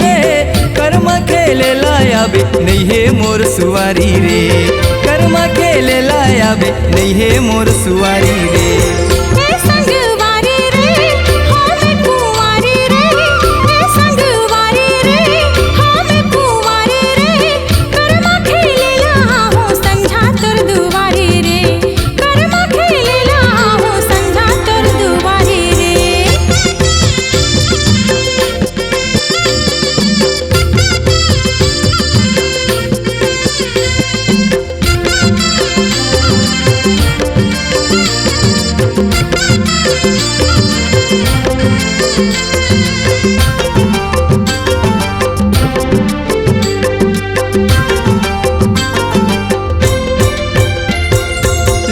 रे कर्मा खेले लायाबे नहीं है मोर सुवारी रे कर्मा खेले लायाबे नहीं है मोर सुवारी रे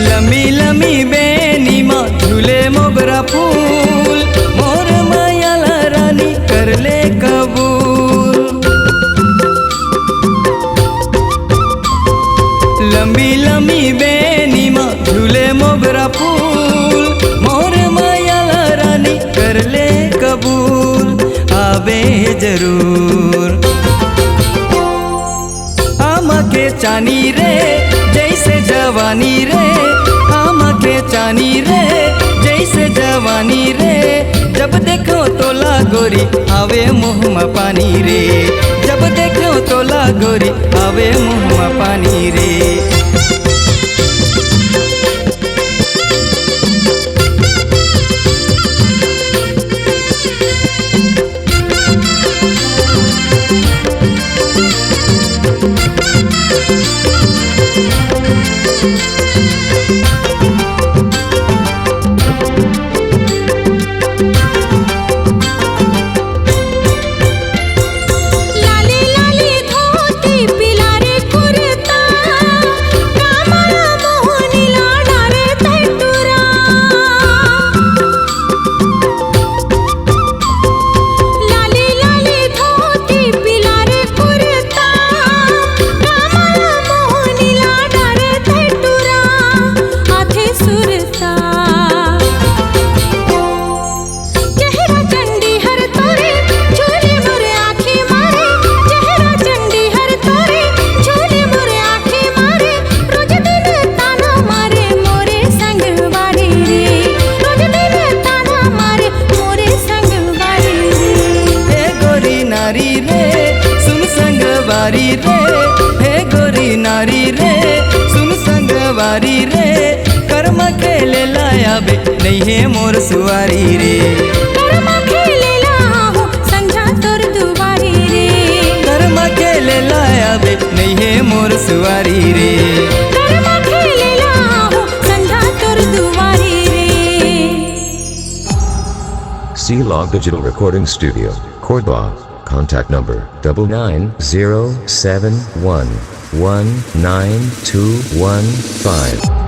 लमी लमी बेनी माँ झूले मोगरा फूल मोर मायाला रानी कर ले कबूल लंबी लंबी बेनी माँ झूले मोगरा फूल मोर मायाला रानी कर ले कबूल आवे जरूर आमा के चानी रे जैसे जवानी रे आमा के चानी रे जैसे जवानी रे जब देखो तोला गोरी आवे मुँह में पानी रे जब देखो तोला गोरी आवे मुँह में पानी रे संगवारी रे हे गोरी नारी रे सुन संगवारी रे कर्मा खेले लायाबे नहीं है मोर सुवारी रे कर्मा खेले लाहूं संझा तोर दुवारी रे कर्मा खेले लायाबे नहीं है मोर सुवारी रे कर्मा खेले लाहूं संझा तोर दुवारी रे। C-Log Digital Recording Studio, Cordoba. Contact number 99071192115.